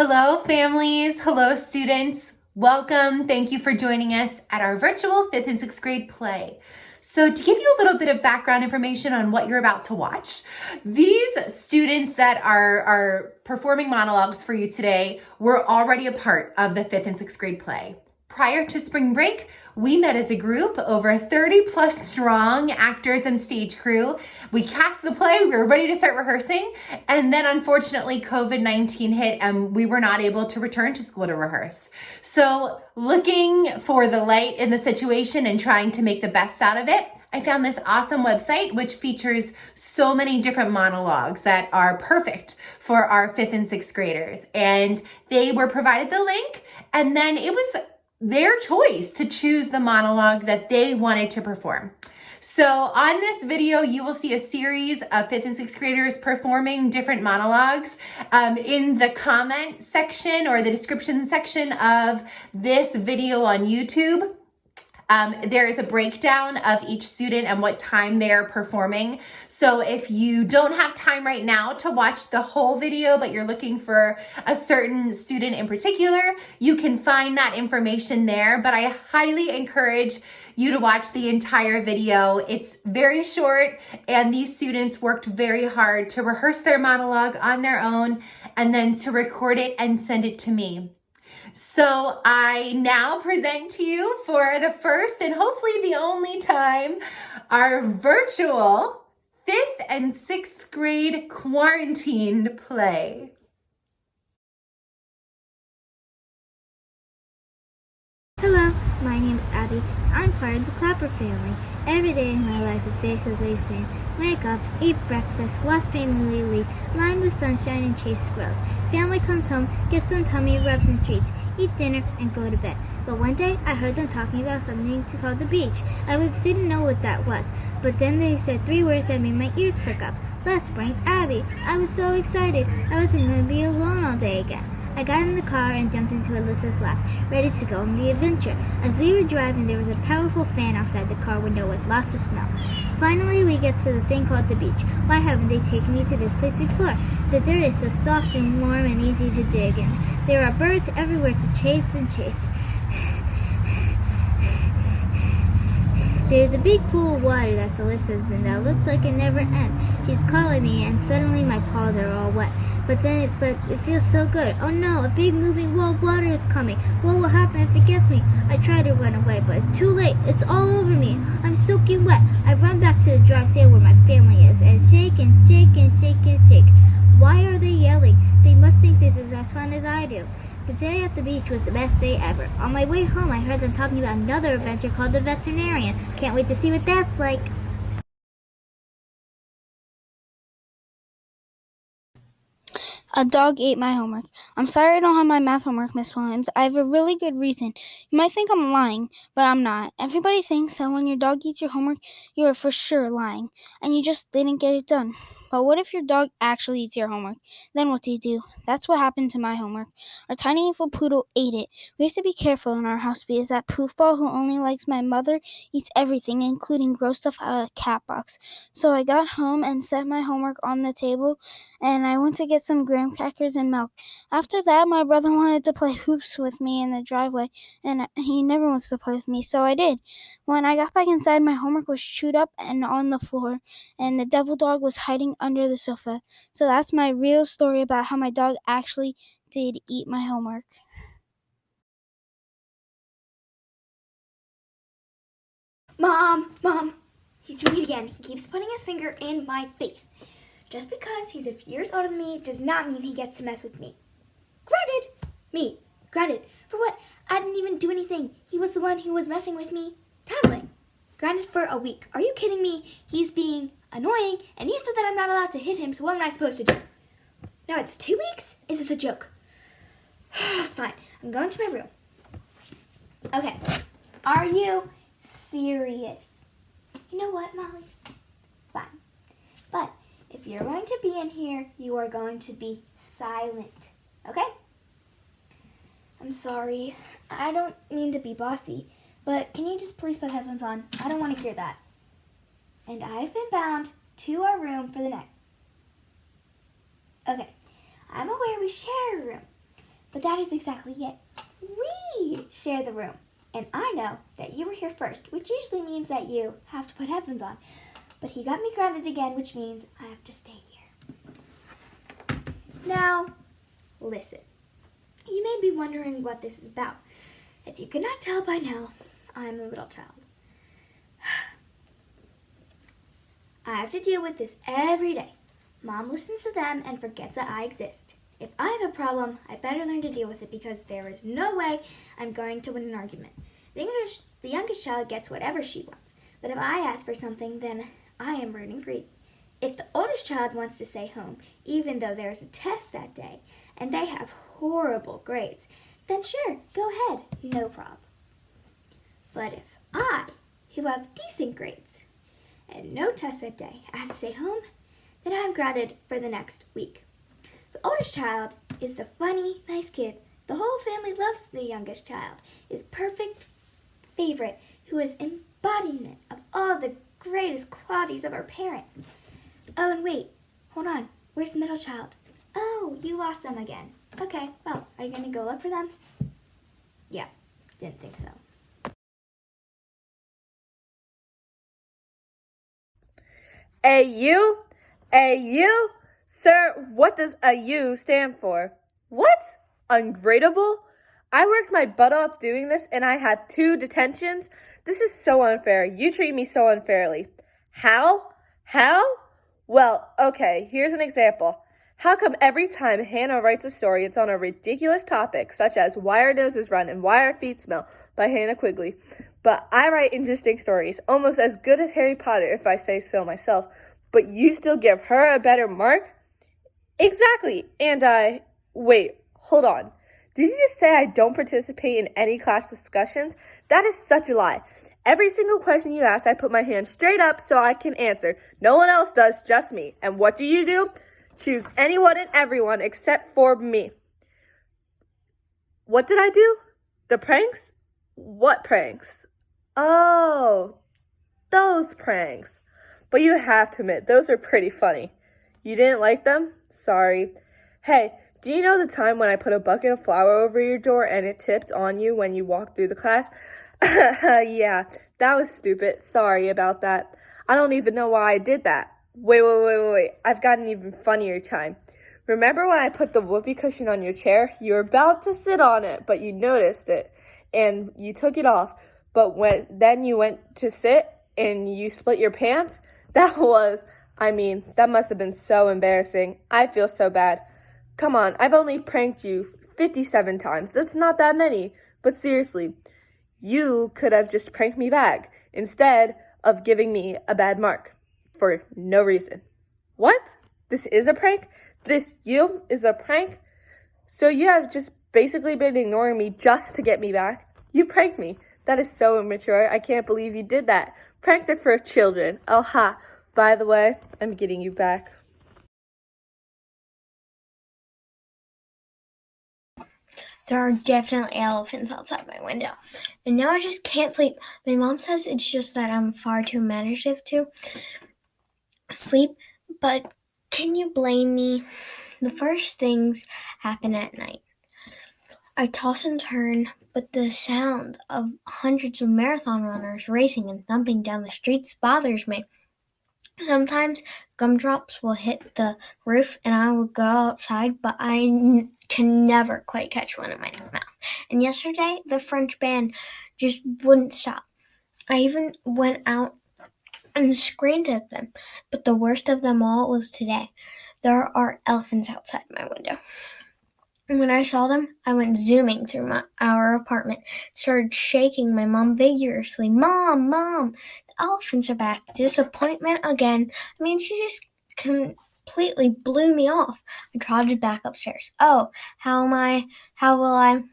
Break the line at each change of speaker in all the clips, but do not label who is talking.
Hello, families. Hello, students. Welcome. Thank you for joining us at our virtual 5th and 6th grade play. So to give you a little bit of background information on what you're about to watch, these students that are performing monologues for you today were already a part of the 5th and 6th grade play. Prior to spring break, we met as a group, over 30 plus strong actors and stage crew. We cast the play, we were ready to start rehearsing, and then unfortunately COVID-19 hit and we were not able to return to school to rehearse. So looking for the light in the situation and trying to make the best out of it, I found this awesome website which features so many different monologues that are perfect for our 5th and 6th graders. And they were provided the link, and then it was their choice to choose the monologue that they wanted to perform. So on this video, you will see a series of 5th and 6th graders performing different monologues. In the comment section or the description section of this video on YouTube, there is a breakdown of each student and what time they're performing. So if you don't have time right now to watch the whole video, but you're looking for a certain student in particular, you can find that information there. But I highly encourage you to watch the entire video. It's very short, and these students worked very hard to rehearse their monologue on their own and then to record it and send it to me. So I now present to you for the first and hopefully the only time our virtual 5th and 6th grade quarantined play.
Hello, my name is Abby. I'm part of the Clapper family. Every day in my life is basically the same. Wake up, eat breakfast, watch family leave, lie in the sunshine and chase squirrels. Family comes home, get some tummy rubs and treats, eat dinner, and go to bed. But one day, I heard them talking about something to call the beach. Didn't know what that was, but then they said 3 words that made my ears perk up. Let's bring Abby. I was so excited. I wasn't going to be alone all day again. I got in the car and jumped into Alyssa's lap, ready to go on the adventure. As we were driving, there was a powerful fan outside the car window with lots of smells. Finally, we get to the thing called the beach. Why haven't they taken me to this place before? The dirt is so soft and warm and easy to dig in. There are birds everywhere to chase and chase. There's a big pool of water that's Alyssa's and that looks like it never ends. She's calling me and suddenly my paws are all wet. But it feels so good. Oh no, a big moving wall of water is coming. What will happen if it gets me? I try to run away, but it's too late. It's all over me. I'm soaking wet. I run back to the dry sand where my family is and shake and shake and shake and shake. Why are they yelling? They must think this is as fun as I do. The day at the beach was the best day ever. On my way home, I heard them talking about another adventure called the veterinarian. Can't wait to see what that's like.
A dog ate my homework. I'm sorry I don't have my math homework, Miss Williams. I have a really good reason. You might think I'm lying, but I'm not. Everybody thinks that when your dog eats your homework, you are for sure lying, and you just didn't get it done. But what if your dog actually eats your homework? Then what do? That's what happened to my homework. Our tiny evil poodle ate it. We have to be careful in our house because that poofball who only likes my mother eats everything, including gross stuff out of the cat box. So I got home and set my homework on the table, and I went to get some graham crackers and milk. After that, my brother wanted to play hoops with me in the driveway, and he never wants to play with me, so I did. When I got back inside, my homework was chewed up and on the floor, and the devil dog was hiding under the sofa. So that's my real story about how my dog actually did eat my homework.
Mom, he's doing it again. He keeps putting his finger in my face. Just because he's a few years older than me does not mean he gets to mess with me. Granted. For what? I didn't even do anything. He was the one who was messing with me, tattling. Granted, for a week. Are you kidding me? He's being annoying, and he said that I'm not allowed to hit him, so what am I supposed to do? Now it's 2 weeks? Is this a joke? Fine, I'm going to my room. Okay, are you serious? You know what, Molly? Fine. But if you're going to be in here, you are going to be silent. Okay? I'm sorry. I don't mean to be bossy, but can you just please put headphones on? I don't want to hear that. And I've been bound to our room for the night. Okay. I'm aware we share a room, But that is exactly it. We share the room. And I know that you were here first, which usually means that you have to put headphones on. But he got me grounded again, which means I have to stay here. Now, listen. You may be wondering what this is about. If you could not tell by now, I'm a middle child. I have to deal with this every day. Mom listens to them and forgets that I exist. If I have a problem, I better learn to deal with it because there is no way I'm going to win an argument. The youngest child gets whatever she wants, but if I ask for something, then I am rude and greedy. If the oldest child wants to stay home, even though there is a test that day, and they have horrible grades, then sure, go ahead, no problem. But if I, who have decent grades, and no test that day, I have to stay home, then I'm grounded for the next week. The oldest child is the funny, nice kid. The whole family loves the youngest child, his perfect favorite, who is embodiment of all the greatest qualities of our parents. Oh, and wait, hold on, where's the middle child? Oh, you lost them again. Okay, well, are you going to go look for them? Yeah, didn't think so.
AU? AU? Sir, what does AU stand for? What? Ungradable? I worked my butt off doing this and I had 2 detentions? This is so unfair. You treat me so unfairly. How? How? Well, okay, here's an example. How come every time Hannah writes a story, it's on a ridiculous topic, such as Why Our Noses Run and Why Our Feet Smell by Hannah Quigley, but I write interesting stories, almost as good as Harry Potter if I say so myself, but you still give her a better mark? Exactly, and wait, hold on. Did you just say I don't participate in any class discussions? That is such a lie. Every single question you ask, I put my hand straight up so I can answer. No one else does, just me. And what do? Choose anyone and everyone except for me. What did I do? The pranks? What pranks? Oh, those pranks. But you have to admit, those are pretty funny. You didn't like them? Sorry. Hey, do you know the time when I put a bucket of flour over your door and it tipped on you when you walked through the class? Yeah, that was stupid. Sorry about that. I don't even know why I did that. Wait. I've got an even funnier time. Remember when I put the whoopee cushion on your chair? You were about to sit on it, but you noticed it, and you took it off. But then you went to sit, and you split your pants? That must have been so embarrassing. I feel so bad. Come on, I've only pranked you 57 times. That's not that many. But seriously, you could have just pranked me back instead of giving me a bad mark for no reason. What? This is a prank? This you is a prank? So you have just basically been ignoring me just to get me back? You pranked me. That is so immature. I can't believe you did that. Pranks are for children. Oh ha. By the way, I'm getting you back.
There are definitely elephants outside my window. And now I just can't sleep. My mom says it's just that I'm far too imaginative to sleep. But can you blame me? The first things happen at night. I toss and turn, but the sound of hundreds of marathon runners racing and thumping down the streets bothers me. Sometimes gumdrops will hit the roof and I will go outside, but I can never quite catch one in my mouth. And yesterday, the French band just wouldn't stop. I even went out and screamed at them. But the worst of them all was today. There are elephants outside my window. And when I saw them, I went zooming through our apartment, started shaking my mom vigorously. Mom, the elephants are back. Disappointment again. She just completely blew me off. I trotted back upstairs. Oh, how will I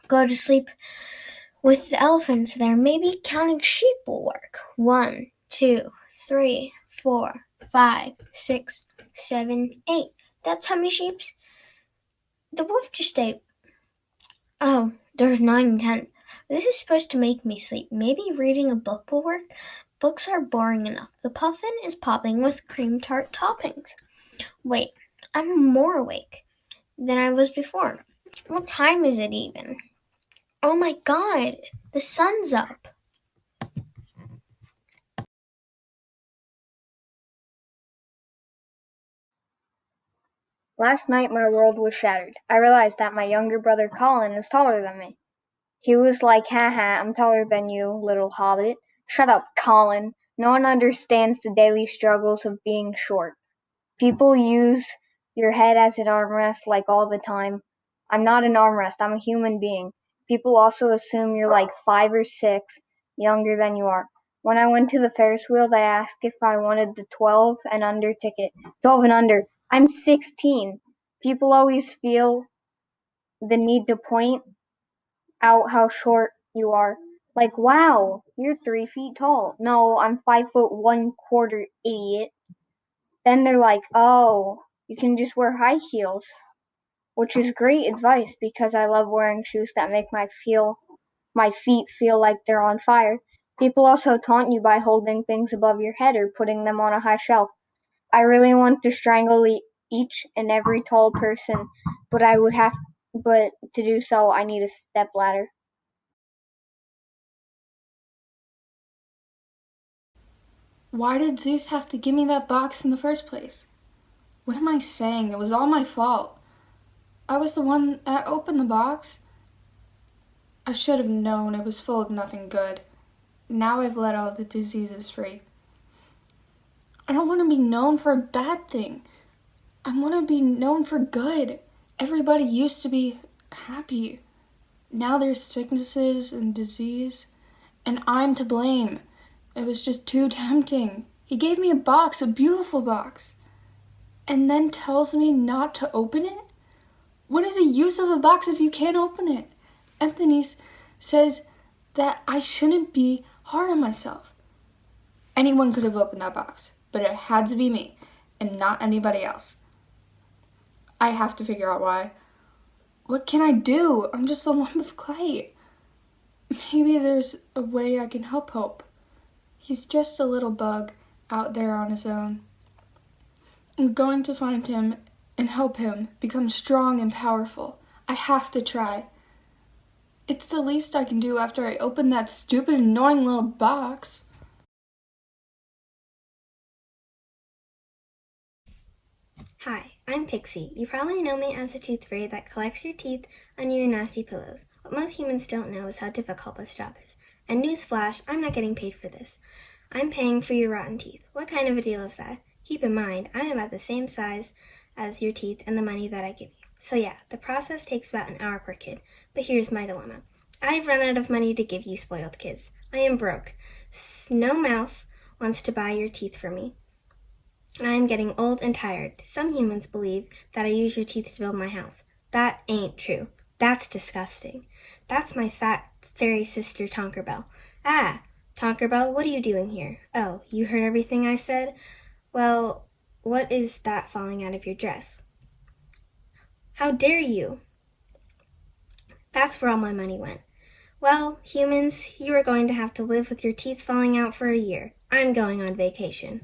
go to sleep with the elephants there? Maybe counting sheep will work. 1, 2, 3, 4, 5, 6, 7, 8. That's how many sheep the wolf just ate. Oh, there's 9 and 10. This is supposed to make me sleep. Maybe reading a book will work. Books are boring enough. The puffin is popping with cream tart toppings. Wait, I'm more awake than I was before. What time is it even? Oh my god, the sun's up.
Last night my world was shattered. I realized that my younger brother Colin is taller than me. He was like, haha, I'm taller than you, little hobbit. Shut up, Colin. No one understands the daily struggles of being short. People use your head as an armrest like all the time. I'm not an armrest, I'm a human being. People also assume you're like 5 or 6 younger than you are. When I went to the Ferris wheel, they asked if I wanted the 12 and under ticket. 12 and under. I'm 16. People always feel the need to point out how short you are. Like, wow, you're 3 feet tall. No, I'm 5 foot 1/4, idiot. Then they're like, oh, you can just wear high heels, which is great advice because I love wearing shoes that make my feet feel like they're on fire. People also taunt you by holding things above your head or putting them on a high shelf. I really want to strangle each and every tall person, but but to do so I need a stepladder.
Why did Zeus have to give me that box in the first place? What am I saying? It was all my fault. I was the one that opened the box. I should have known it was full of nothing good. Now I've let all the diseases free. I don't want to be known for a bad thing. I want to be known for good. Everybody used to be happy. Now there's sicknesses and disease, and I'm to blame. It was just too tempting. He gave me a box, a beautiful box, and then tells me not to open it? What is the use of a box if you can't open it? Anthony says that I shouldn't be hard on myself. Anyone could have opened that box, but it had to be me and not anybody else. I have to figure out why. What can I do? I'm just a lump of clay. Maybe there's a way I can help Hope. He's just a little bug out there on his own. I'm going to find him and help him become strong and powerful. I have to try. It's the least I can do after I open that stupid, annoying little box.
Hi, I'm Pixie. You probably know me as the tooth fairy that collects your teeth under your nasty pillows. What most humans don't know is how difficult this job is. And newsflash, I'm not getting paid for this. I'm paying for your rotten teeth. What kind of a deal is that? Keep in mind, I am about the same size as your teeth and the money that I give you. So yeah, the process takes about an hour per kid. But here's my dilemma. I've run out of money to give you spoiled kids. I am broke. No mouse wants to buy your teeth from me. I am getting old and tired. Some humans believe that I use your teeth to build my house. That ain't true. That's disgusting. That's my fat fairy sister Tonkerbell. Ah, Tonkerbell, what are you doing here? Oh, you heard everything I said? Well, what is that falling out of your dress? How dare you? That's where all my money went. Well, humans, you are going to have to live with your teeth falling out for a year. I'm going on vacation.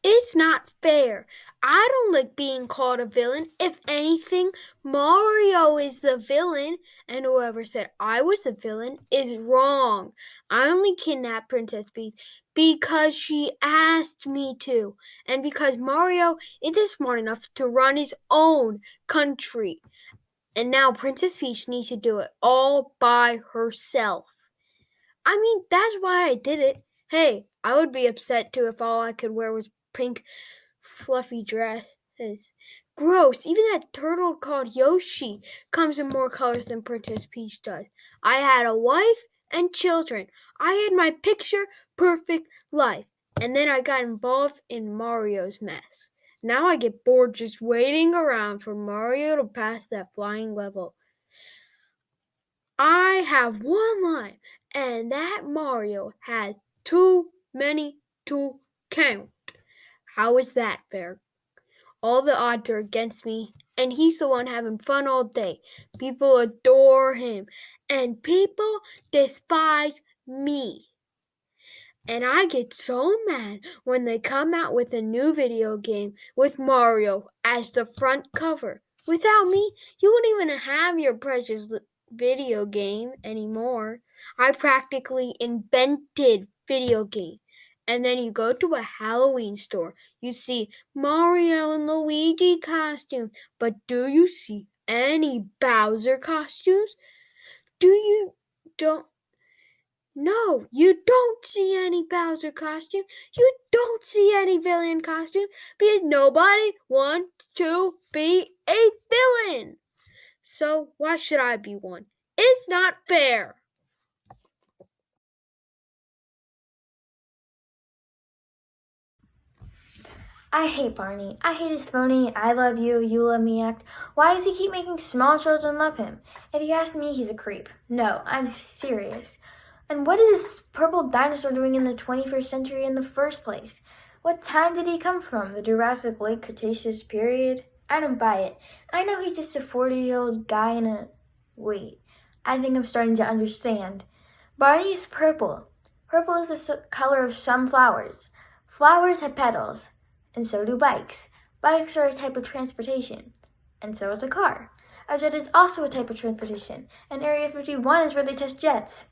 It's not fair. I don't like being called a villain. If anything, Mario is the villain, and whoever said I was the villain is wrong. I only kidnapped Princess Peach because she asked me to, and because Mario isn't smart enough to run his own country. And now Princess Peach needs to do it all by herself. I mean, that's why I did it. Hey, I would be upset too if all I could wear was pink fluffy dresses. Gross. Even that turtle called Yoshi comes in more colors than Princess Peach does. I had a wife and children. I had my picture perfect life. And then I got involved in Mario's mess. Now I get bored just waiting around for Mario to pass that flying level. I have one life, and that Mario has too many to count. How is that fair? All the odds are against me, and he's the one having fun all day. People adore him, and people despise me. And I get so mad when they come out with a new video game with Mario as the front cover. Without me, you wouldn't even have your precious video game anymore. I practically invented video game. And then you go to a Halloween store, you see Mario and Luigi costume, but do you see any Bowser costumes? No, you don't see any Bowser costume. You don't see any villain costume because nobody wants to be a villain. So why should I be one? It's not fair.
I hate Barney. I hate his phony, I love you, you love me act. Why does he keep making small children love him? If you ask me, he's a creep. No, I'm serious. And what is this purple dinosaur doing in the 21st century in the first place? What time did he come from? The Jurassic Late Cretaceous period? I don't buy it. I know he's just a 40-year-old guy in a... Wait, I think I'm starting to understand. Barney is purple. Purple is the color of some flowers. Flowers have petals. And so do bikes. Bikes are a type of transportation. And so is a car. A jet is also a type of transportation. And Area 51 is where they test jets.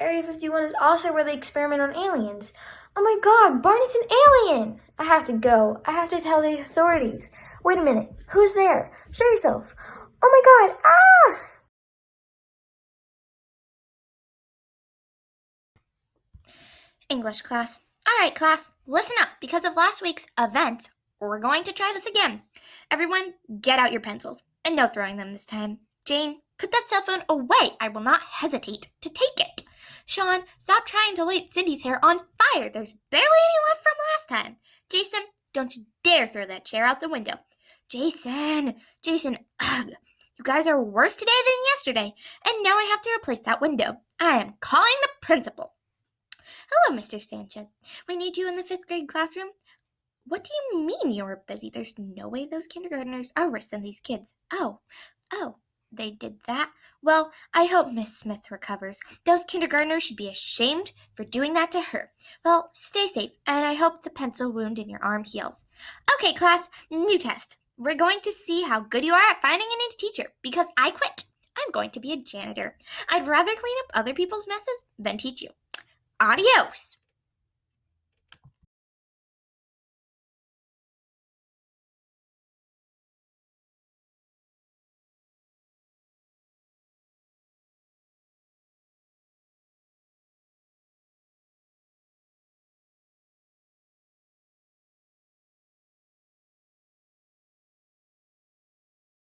Area 51 is also where they experiment on aliens. Oh my god, Barney's an alien! I have to go. I have to tell the authorities. Wait a minute. Who's there? Show yourself. Oh my god, ah!
English class. All right, class, listen up. Because of last week's event, we're going to try this again. Everyone, get out your pencils. And no throwing them this time. Jane, put that cell phone away. I will not hesitate to take it. Sean, stop trying to light Cindy's hair on fire. There's barely any left from last time. Jason, don't you dare throw that chair out the window. Jason, ugh. You guys are worse today than yesterday. And now I have to replace that window. I am calling the principal. Hello, Mr. Sanchez. We need you in the 5th grade classroom. What do you mean you were busy? There's no way those kindergartners are worse than these kids. Oh, they did that? Well, I hope Miss Smith recovers. Those kindergartners should be ashamed for doing that to her. Well, stay safe, and I hope the pencil wound in your arm heals. Okay, class, new test. We're going to see how good you are at finding a new teacher, because I quit. I'm going to be a janitor. I'd rather clean up other people's messes than teach you. Adios!